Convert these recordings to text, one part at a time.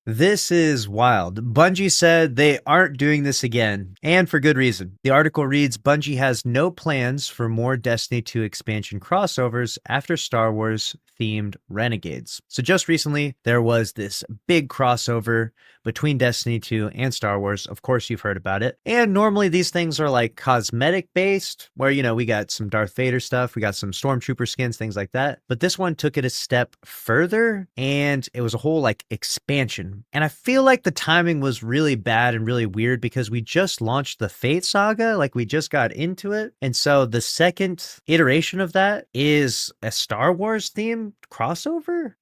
This is wild. Bungie said they aren't doing this again, and for good reason. The article reads Bungie has no plans for more Destiny 2 expansion crossovers after Star Wars themed Renegades. So, just recently, there was this big crossover between Destiny 2 and Star Wars. Of course, you've heard about it. And normally, these things are like cosmetic based, where, we got some Darth Vader stuff, we got some Stormtrooper skins, things like that. But this one took it a step further, and it was a whole like expansion. And I feel like the timing was really bad and really weird because we just launched the Fate Saga, like we just got into it. And so the second iteration of that is a Star Wars themed crossover.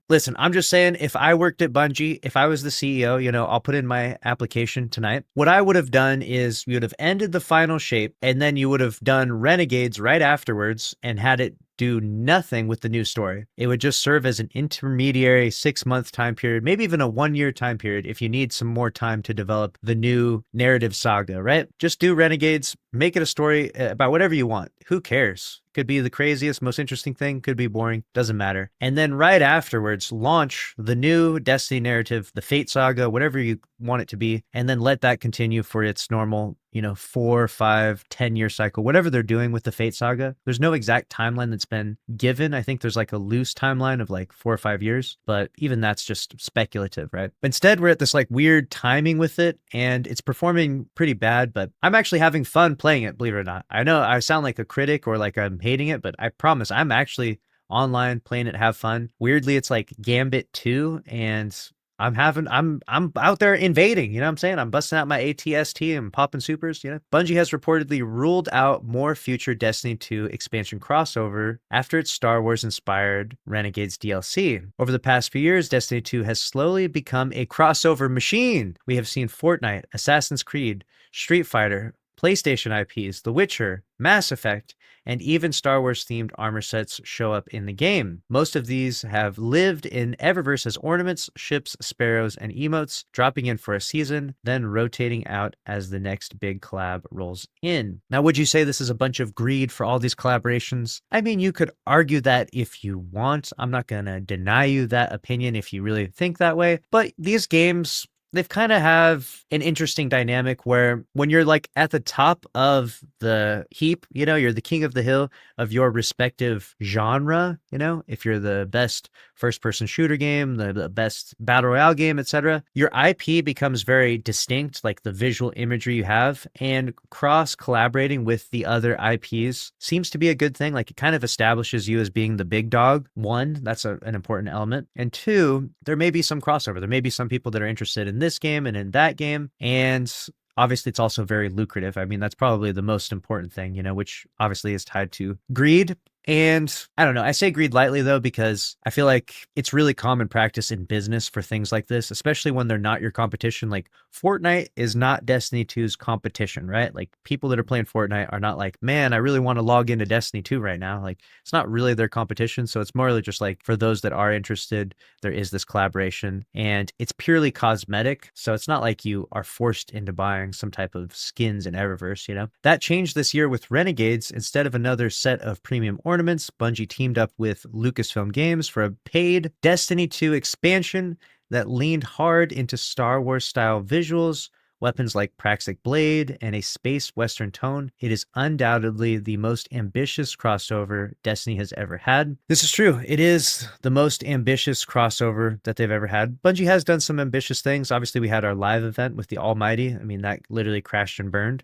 Listen, I'm just saying, if I worked at Bungie, if I was the CEO, I'll put in my application tonight. What I would have done is we would have ended the final shape, and then you would have done Renegades right afterwards and had it do nothing with the new story. It would just serve as an intermediary 6-month time period, maybe even a 1-year time period if you need some more time to develop the new narrative saga, right? Just do Renegades, make it a story about whatever you want. Who cares? Could be the craziest, most interesting thing, could be boring, doesn't matter. And then right afterwards, launch the new Destiny narrative, the Fate Saga, whatever you want it to be, and then let that continue for its normal 4, 5, 10-year cycle, whatever they're doing with the Fate Saga. There's no exact timeline that's been given. I think there's like a loose timeline of like 4 or 5 years, but even that's just speculative, right? Instead, we're at this like weird timing with it, and it's performing pretty bad, but I'm actually having fun playing it, believe it or not. I know I sound like a critic or like I'm hating it, but I promise I'm actually online playing it, have fun. Weirdly, it's like Gambit 2, and I'm out there invading, what I'm saying? I'm busting out my ATST and popping supers, Bungie has reportedly ruled out more future Destiny 2 expansion crossover after its Star Wars inspired Renegades DLC. Over the past few years, Destiny 2 has slowly become a crossover machine. We have seen Fortnite, Assassin's Creed, Street Fighter, PlayStation IPs, The Witcher, Mass Effect, and even Star Wars themed armor sets show up in the game. Most of these have lived in Eververse as ornaments, ships, sparrows, and emotes, dropping in for a season, then rotating out as the next big collab rolls in. Now, would you say this is a bunch of greed for all these collaborations? I mean, you could argue that if you want. I'm not going to deny you that opinion if you really think that way, but these games, they've kind of have an interesting dynamic where when you're like at the top of the heap, you're the king of the hill of your respective genre, if you're the best first person shooter game, the best battle royale game, etc., your IP becomes very distinct, like the visual imagery you have, and cross collaborating with the other IPs seems to be a good thing. Like it kind of establishes you as being the big dog. One, that's an important element. And two, there may be some crossover. There may be some people that are interested in this game and in that game. And obviously, it's also very lucrative. I mean, that's probably the most important thing, which obviously is tied to greed. And I don't know, I say greed lightly though, because I feel like it's really common practice in business for things like this, especially when they're not your competition. Like Fortnite is not Destiny 2's competition, right? Like people that are playing Fortnite are not like, man, I really want to log into Destiny 2 right now. Like it's not really their competition. So it's more really just like for those that are interested, there is this collaboration and it's purely cosmetic. So it's not like you are forced into buying some type of skins in Eververse, That changed this year with Renegades. Instead of another set of premium ornaments, Bungie teamed up with Lucasfilm Games for a paid Destiny 2 expansion that leaned hard into Star Wars style visuals, weapons like Praxic Blade, and a space western tone. It is undoubtedly the most ambitious crossover Destiny has ever had. This is true. It is the most ambitious crossover that they've ever had. Bungie has done some ambitious things. Obviously, we had our live event with the Almighty. I mean, that literally crashed and burned.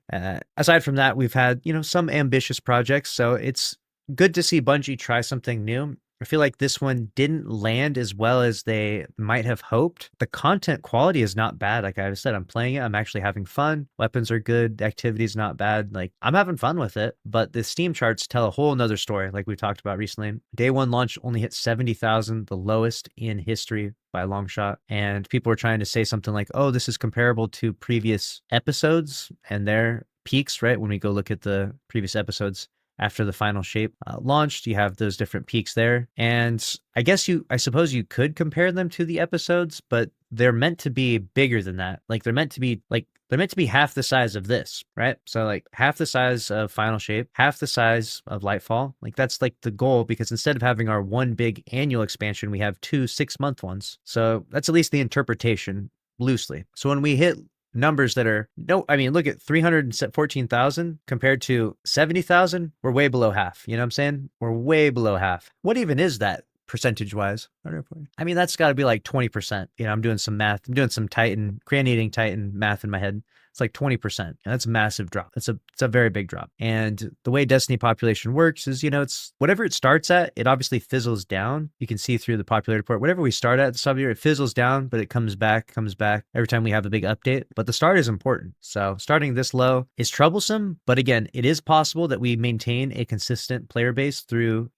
Aside from that, we've had, some ambitious projects. So it's good to see Bungie try something new. I feel like this one didn't land as well as they might have hoped. The content quality is not bad. Like I said, I'm playing it. I'm actually having fun. Weapons are good. The activity is not bad. Like I'm having fun with it. But the Steam charts tell a whole nother story, like we talked about recently. Day one launch only hit 70,000, the lowest in history by a long shot. And people were trying to say something like, oh, this is comparable to previous episodes and their peaks, right? When we go look at the previous episodes after the final shape launched, you have those different peaks there. And I suppose you could compare them to the episodes, but they're meant to be bigger than that. Like they're meant to be like they're meant to be half the size of this, right? So like half the size of Final Shape, half the size of Lightfall. Like that's like the goal, because instead of having our one big annual expansion, we have 2 6-month ones. So that's at least the interpretation loosely. So when we hit numbers that are look at 314,000 compared to 70,000, we're way below half. You know what I'm saying? We're way below half. What even is that percentage wise? I mean, that's got to be like 20%. You know, I'm doing some math. I'm doing some crayon eating Titan math in my head. It's like 20%. And that's a massive drop. It's a very big drop. And the way Destiny population works is, it's whatever it starts at, it obviously fizzles down. You can see through the popularity report, whatever we start at the start of the year, it fizzles down, but it comes back every time we have a big update. But the start is important. So starting this low is troublesome. But again, it is possible that we maintain a consistent player base through,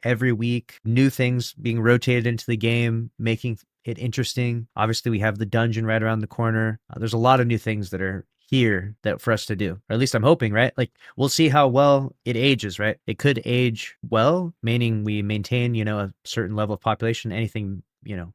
every week, new things being rotated into the game, making it interesting. Obviously, we have the dungeon right around the corner. There's a lot of new things that are here that for us to do, or at least I'm hoping, right? Like we'll see how well it ages, right? It could age well, meaning we maintain, a certain level of population. Anything,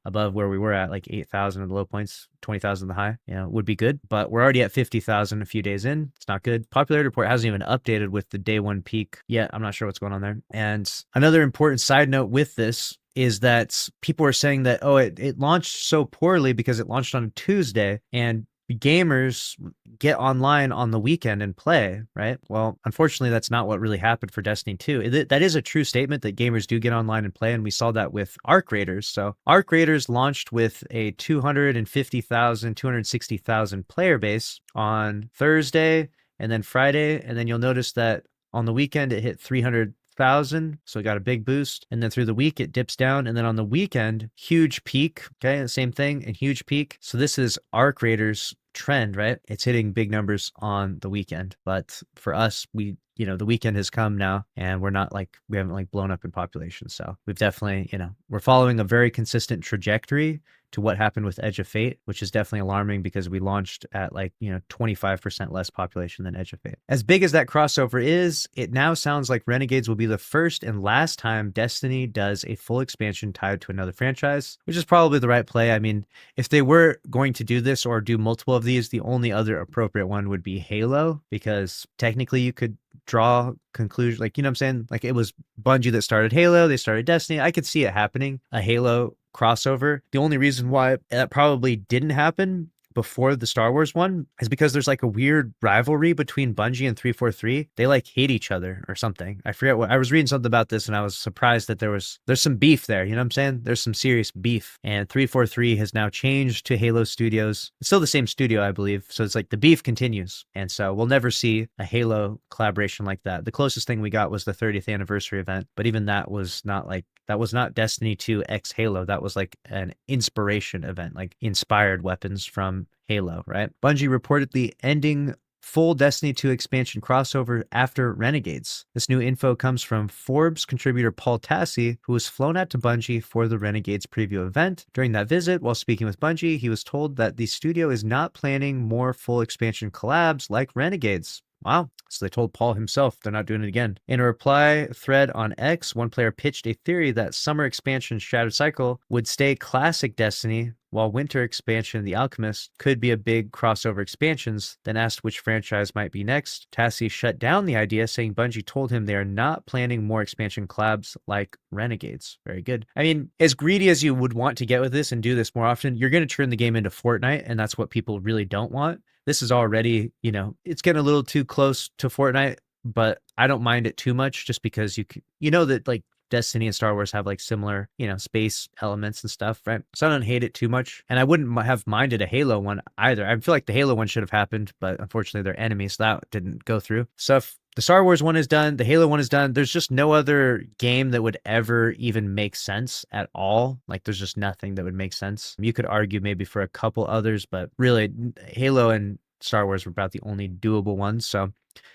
above where we were at, like 8,000 at the low points, 20,000 the high, would be good. But we're already at 50,000 a few days in. It's not good. Popularity report hasn't even updated with the day one peak yet. I'm not sure what's going on there. And another important side note with this is that people are saying that, it launched so poorly because it launched on a Tuesday and gamers get online on the weekend and play, right? Well, unfortunately, that's not what really happened for Destiny 2. That is a true statement that gamers do get online and play, and we saw that with Arc Raiders. So Arc Raiders launched with a 250,000, 260,000 player base on Thursday and then Friday, and then you'll notice that on the weekend it hit 300,000, so it got a big boost, and then through the week it dips down, and then on the weekend, huge peak. Okay, the same thing, and huge peak. So this is Arc Raiders trend, right? It's hitting big numbers on the weekend, but for us, the weekend has come now, and we haven't blown up in population. So we've definitely, we're following a very consistent trajectory to what happened with Edge of Fate, which is definitely alarming because we launched at 25% less population than Edge of Fate. As big as that crossover is, it now sounds like Renegades will be the first and last time Destiny does a full expansion tied to another franchise, which is probably the right play. I mean, if they were going to do this or do multiple of these, the only other appropriate one would be Halo, because technically you could draw conclusion, you know what I'm saying? Like it was Bungie that started Halo, they started Destiny. I could see it happening, a Halo crossover. The only reason why that probably didn't happen before the Star Wars one is because there's a weird rivalry between Bungie and 343. They hate each other or something. I forget what I was reading something about this, and I was surprised that there's some beef there. You know what I'm saying? There's some serious beef, and 343 has now changed to Halo Studios. It's still the same studio, I believe. So it's the beef continues, and so we'll never see a Halo collaboration like that. The closest thing we got was the 30th anniversary event, but even that was not that was not Destiny 2 X Halo. That was an inspiration event, inspired weapons from Halo, right? Bungie reportedly ending full Destiny 2 expansion crossover after Renegades. This new info comes from Forbes contributor Paul Tassi, who was flown out to Bungie for the Renegades preview event. During that visit, while speaking with Bungie, he was told that the studio is not planning more full expansion collabs like Renegades. Wow. So they told Paul himself they're not doing it again. In a reply thread on X, one player pitched a theory that summer expansion Shattered Cycle would stay classic Destiny, while winter expansion The Alchemist could be a big crossover expansions, then asked which franchise might be next. Tassi shut down the idea, saying Bungie told him they are not planning more expansion collabs like Renegades. Very good. I mean, as greedy as you would want to get with this and do this more often, you're going to turn the game into Fortnite, and that's what people really don't want. This is already, it's getting a little too close to Fortnite, but I don't mind it too much just because that Destiny and Star Wars have similar, space elements and stuff, right? So I don't hate it too much. And I wouldn't have minded a Halo one either. I feel like the Halo one should have happened, but unfortunately they're enemies, so that didn't go through. So if the Star Wars one is done, the Halo one is done, there's just no other game that would ever even make sense at all. There's just nothing that would make sense. You could argue maybe for a couple others, but really Halo and Star Wars were about the only doable ones. So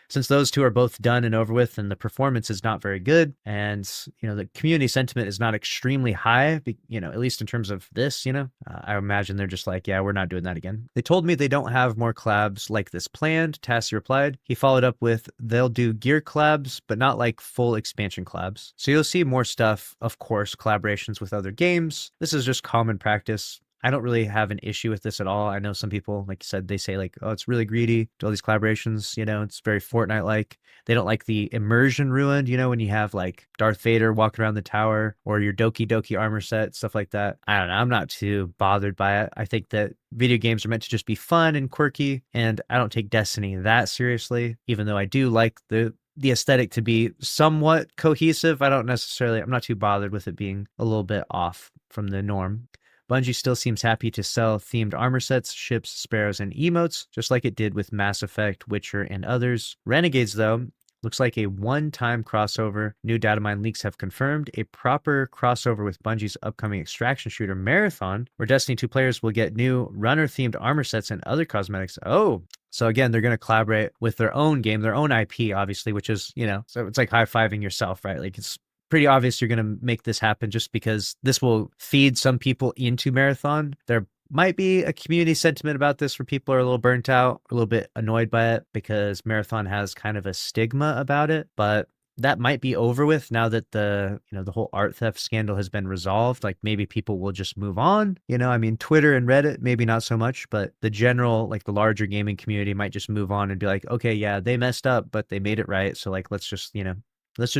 since those two are both done and over with, and the performance is not very good, and the community sentiment is not extremely high, at least in terms of this, I imagine they're just yeah, we're not doing that again. They told me they don't have more collabs like this planned, Tassi replied. He followed up with, they'll do gear collabs, but not full expansion collabs. So you'll see more stuff, of course, collaborations with other games. This is just common practice. I don't really have an issue with this at all. I know some people, like you said, they say like, oh, it's really greedy, do all these collaborations, you know, it's very Fortnite-like. They don't like the immersion ruined, you know, when you have like Darth Vader walking around the tower or your Doki Doki armor set, stuff like that. I don't know. I'm not too bothered by it. I think that video games are meant to just be fun and quirky, and I don't take Destiny that seriously, even though I do like the aesthetic to be somewhat cohesive. I'm not too bothered with it being a little bit off from the norm. Bungie still seems happy to sell themed armor sets, ships, sparrows, and emotes, just like it did with Mass Effect, Witcher, and others. Renegades, though, looks like a one-time crossover. New datamine leaks have confirmed a proper crossover with Bungie's upcoming extraction shooter Marathon, where Destiny 2 players will get new runner-themed armor sets and other cosmetics. Oh, so again, they're going to collaborate with their own game, their own IP, obviously, which is, you know, so it's like high-fiving yourself, right? Like it's pretty obvious you're going to make this happen just because this will feed some people into Marathon. There might be a community sentiment about this where people are a little burnt out, a little bit annoyed by it because Marathon has kind of a stigma about it, but that might be over with now that the whole art theft scandal has been resolved. Like maybe people will just move on. You know, I mean, Twitter and Reddit, maybe not so much, but the general, like the larger gaming community might just move on and be like, okay, yeah, they messed up, but they made it right. So like, let's just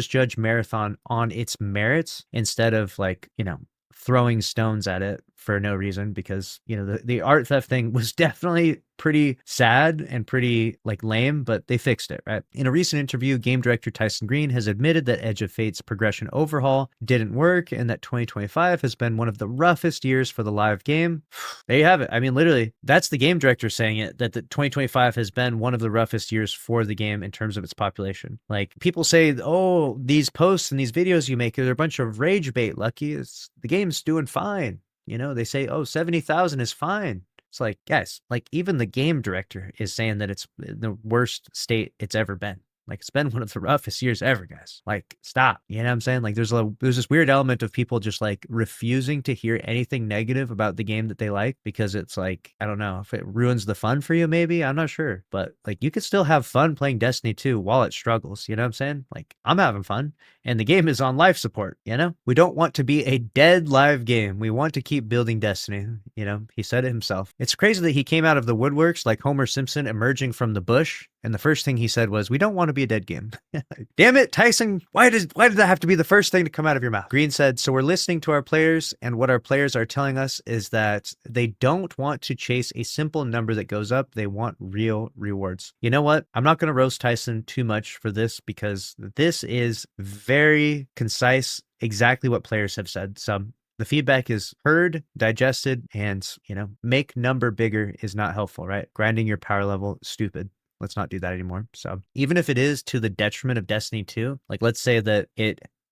judge Marathon on its merits instead of like, throwing stones at it for no reason, because, the art theft thing was definitely pretty sad and pretty like lame, but they fixed it, right? In a recent interview, game director Tyson Green has admitted that Edge of Fate's progression overhaul didn't work and that 2025 has been one of the roughest years for the live game. There you have it. I mean, literally, that's the game director saying it, that the 2025 has been one of the roughest years for the game in terms of its population. Like people say, oh, these posts and these videos you make, they're a bunch of rage bait, Lucky. The game's doing fine. They say, oh, 70,000 is fine. It's like, guys, like even the game director is saying that it's the worst state it's ever been. Like it's been one of the roughest years ever, guys. Like stop. You know what I'm saying? Like there's this weird element of people just like refusing to hear anything negative about the game that they like, because it's like, I don't know if it ruins the fun for you, maybe. I'm not sure. But like you could still have fun playing Destiny 2 while it struggles. You know what I'm saying? Like I'm having fun and the game is on life support, We don't want to be a dead live game. We want to keep building Destiny. He said it himself. It's crazy that he came out of the woodworks like Homer Simpson emerging from the bush. And the first thing he said was, we don't want to be a dead game. Damn it, Tyson. Why did that have to be the first thing to come out of your mouth? Green said, so we're listening to our players, and what our players are telling us is that they don't want to chase a simple number that goes up. They want real rewards. You know what? I'm not going to roast Tyson too much for this, because this is very concise, exactly what players have said. So the feedback is heard, digested, and, make number bigger is not helpful, right? Grinding your power level, stupid. Let's not do that anymore. So even if it is to the detriment of Destiny 2, like let's say that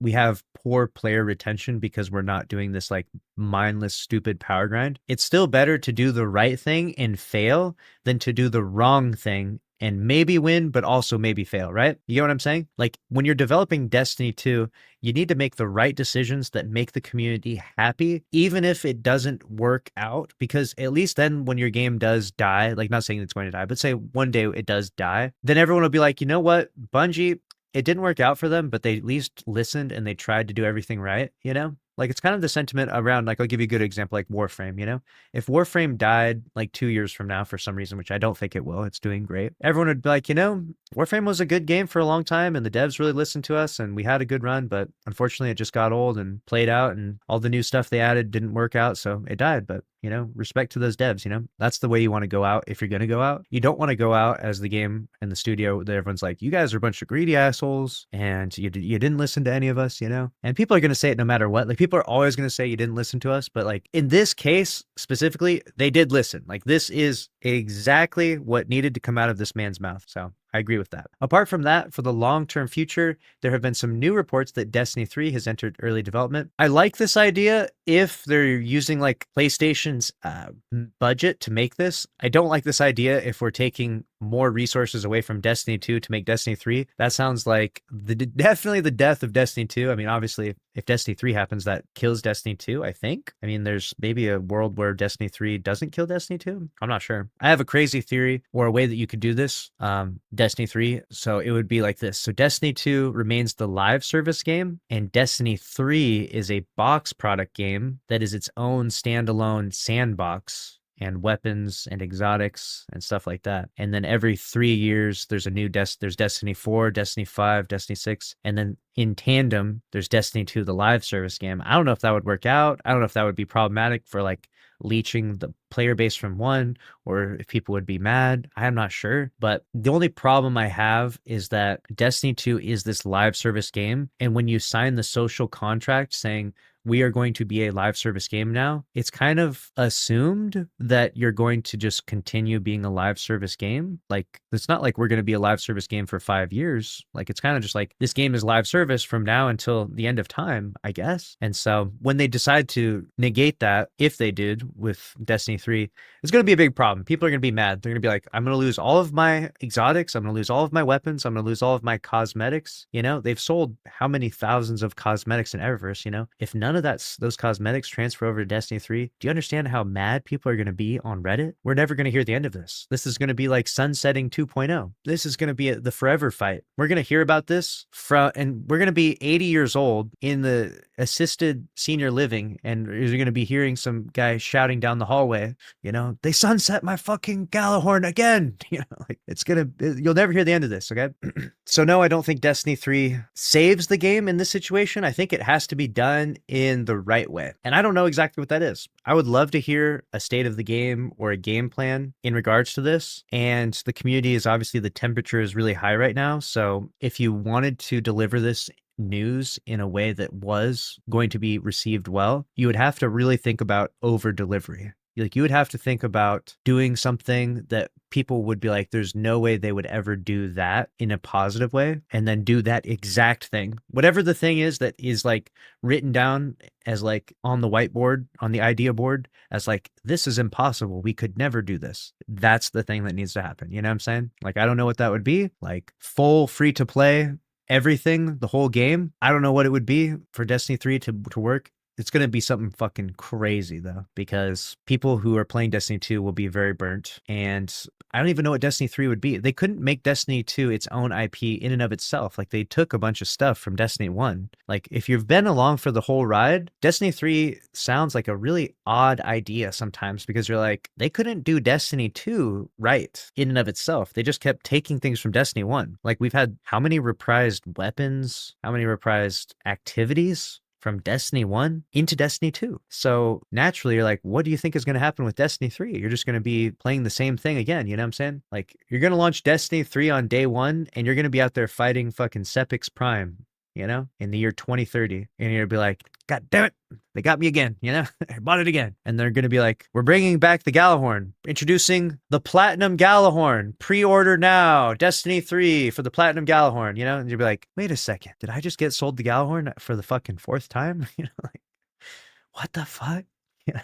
we have poor player retention because we're not doing this like mindless, stupid power grind, it's still better to do the right thing and fail than to do the wrong thing and maybe win, but also maybe fail, right? You get what I'm saying? Like when you're developing Destiny 2, you need to make the right decisions that make the community happy, even if it doesn't work out, because at least then when your game does die, like not saying it's going to die, but say one day it does die, then everyone will be like, you know what, Bungie, it didn't work out for them, but they at least listened and they tried to do everything right, Like it's kind of the sentiment around, like I'll give you a good example, like Warframe, If Warframe died like 2 years from now for some reason, which I don't think it will, it's doing great, everyone would be like, Warframe was a good game for a long time and the devs really listened to us and we had a good run, but unfortunately it just got old and played out and all the new stuff they added didn't work out, so it died. But respect to those devs, that's the way you want to go out if you're going to go out. You don't want to go out as the game and the studio that everyone's like, you guys are a bunch of greedy assholes and you didn't listen to any of us, And people are going to say it no matter what. Like people are always going to say you didn't listen to us, but like in this case specifically, they did listen. Like this is exactly what needed to come out of this man's mouth. So I agree with that. Apart from that, for the long-term future, there have been some new reports that Destiny 3 has entered early development. I like this idea if they're using like PlayStation's budget to make this. I don't like this idea if we're taking more resources away from Destiny 2 to make Destiny 3. That sounds like definitely the death of Destiny 2. I mean, obviously, if Destiny 3 happens, that kills Destiny 2, I think. I mean, there's maybe a world where Destiny 3 doesn't kill Destiny 2. I'm not sure. I have a crazy theory or a way that you could do this. Destiny 3. So it would be like this. So Destiny 2 remains the live service game, and Destiny 3 is a box product game game that is its own standalone sandbox and weapons and exotics and stuff like that. And then every 3 years, there's a new there's Destiny 4, Destiny 5, Destiny 6, and then in tandem, there's Destiny 2, the live service game. I don't know if that would work out. I don't know if that would be problematic for like leeching the player base from one, or if people would be mad. I'm not sure. But the only problem I have is that Destiny 2 is this live service game. And when you sign the social contract saying, we are going to be a live service game now, it's kind of assumed that you're going to just continue being a live service game. Like, it's not like we're going to be a live service game for 5 years. Like, it's kind of just like this game is live service from now until the end of time, I guess. And so when they decide to negate that, if they did with Destiny 3, it's going to be a big problem. People are going to be mad. They're going to be like, I'm going to lose all of my exotics. I'm going to lose all of my weapons. I'm going to lose all of my cosmetics. You know, they've sold how many thousands of cosmetics in Eververse, you know? If none of those cosmetics transfer over to Destiny 3, do you understand how mad people are going to be on Reddit? We're never going to hear the end of this. This is going to be like sunsetting 2.0. This is going to be the forever fight. We're going to hear about this and we're going to be 80 years old in the assisted senior living, and you're going to be hearing some guy shouting down the hallway, you know, they sunset my fucking Gjallarhorn again. You know, like you'll never hear the end of this. Okay. So no, I don't think Destiny 3 saves the game in this situation. I think it has to be done in the right way. And I don't know exactly what that is. I would love to hear a state of the game or a game plan in regards to this. And the community is obviously, the temperature is really high right now. So if you wanted to deliver this news in a way that was going to be received well, you would have to really think about over delivery. Like, you would have to think about doing something that people would be like, there's no way they would ever do that in a positive way, and then do that exact thing. Whatever the thing is that is like written down as like on the whiteboard, on the idea board, as like, this is impossible. We could never do this. That's the thing that needs to happen. You know what I'm saying? Like, I don't know what that would be. Like, full free to play, everything, the whole game. I don't know what it would be for Destiny 3 to work. It's going to be something fucking crazy, though, because people who are playing Destiny 2 will be very burnt. And I don't even know what Destiny 3 would be. They couldn't make Destiny 2 its own IP in and of itself. Like, they took a bunch of stuff from Destiny 1. Like, if you've been along for the whole ride, Destiny 3 sounds like a really odd idea sometimes, because you're like, they couldn't do Destiny 2 right in and of itself. They just kept taking things from Destiny 1. Like, we've had how many reprised weapons, how many reprised activities from Destiny 1 into Destiny 2. So naturally, you're like, what do you think is going to happen with Destiny 3? You're just going to be playing the same thing again. You know what I'm saying? Like, you're going to launch Destiny 3 on day one, and you're going to be out there fighting fucking Sepix Prime, you know, in the year 2030. And you're going to be like, God damn it, they got me again, you know? I bought it again. And they're going to be like, we're bringing back the Gjallarhorn, introducing the Platinum Gjallarhorn, pre-order now, Destiny 3 for the Platinum Gjallarhorn, you know? And you'll be like, wait a second, did I just get sold the Gjallarhorn for the fucking 4th time? You know, like, what the fuck? Yeah.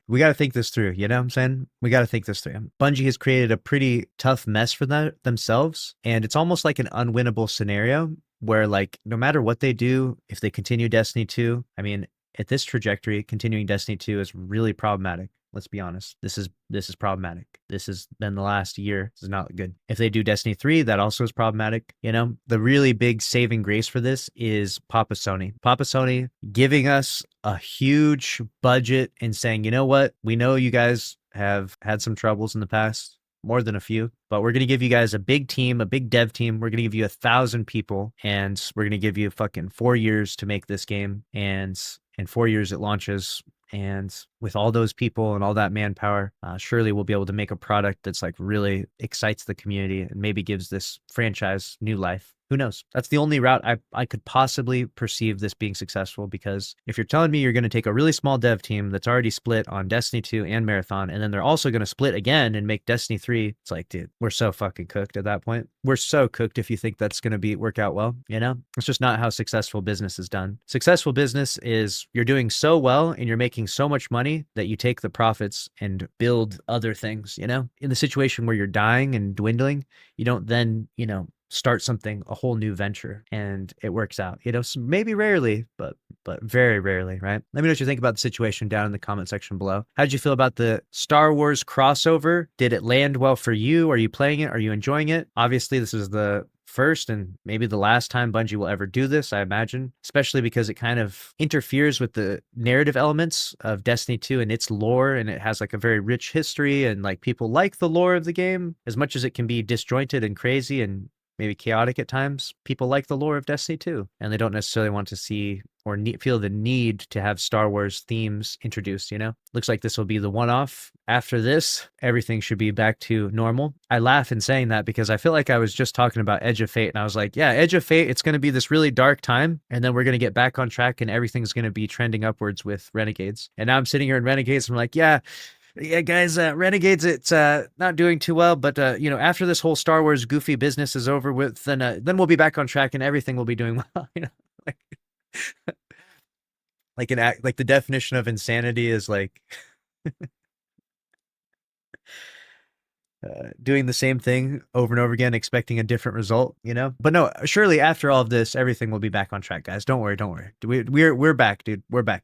We got to think this through, you know what I'm saying? We got to think this through. Bungie has created a pretty tough mess for themselves, and it's almost like an unwinnable scenario where, like, no matter what they do, if they continue Destiny 2, I mean, at this trajectory, continuing Destiny 2 is really problematic. Let's be honest. This is problematic. This has been the last year. This is not good. If they do Destiny 3, that also is problematic. You know, the really big saving grace for this is Papa Sony. Papa Sony giving us a huge budget and saying, you know what? We know you guys have had some troubles in the past, more than a few, but we're going to give you guys a big team, a big dev team. We're going to give you 1,000 people, and we're going to give you fucking 4 years to make this game. And in 4 years it launches. And with all those people and all that manpower, surely we'll be able to make a product that's like really excites the community and maybe gives this franchise new life. Who knows? That's the only route I could possibly perceive this being successful, because if you're telling me you're going to take a really small dev team that's already split on Destiny 2 and Marathon, and then they're also going to split again and make Destiny 3, it's like, dude, we're so fucking cooked at that point. We're so cooked if you think that's going to work out well, you know? It's just not how successful business is done. Successful business is you're doing so well and you're making so much money that you take the profits and build other things, you know? In the situation where you're dying and dwindling, you don't then, you know, start something, a whole new venture, and it works out, you know? So maybe rarely, but very rarely, right? Let me know what you think about the situation down in the comment section below. How did you feel about the Star Wars crossover? Did it land well for you? Are you playing it? Are you enjoying it? Obviously, this is the first and maybe the last time Bungie will ever do this, I imagine, especially because it kind of interferes with the narrative elements of Destiny 2 and its lore, and it has like a very rich history, and like people like the lore of the game as much as it can be disjointed and crazy and maybe chaotic at times. People like the lore of Destiny 2, and they don't necessarily want to see or feel the need to have Star Wars themes introduced, you know? Looks like this will be the one-off. After this, everything should be back to normal. I laugh in saying that because I feel like I was just talking about Edge of Fate, and I was like, yeah, Edge of Fate, it's going to be this really dark time, and then we're going to get back on track, and everything's going to be trending upwards with Renegades. And now I'm sitting here in Renegades, and I'm like, yeah, guys, Renegades, it's not doing too well, but you know, after this whole Star Wars goofy business is over with, then we'll be back on track and everything will be doing well. You know, like the definition of insanity is like doing the same thing over and over again, expecting a different result. You know, but no, surely after all of this, everything will be back on track, guys. Don't worry, don't worry. We're back, dude. We're back.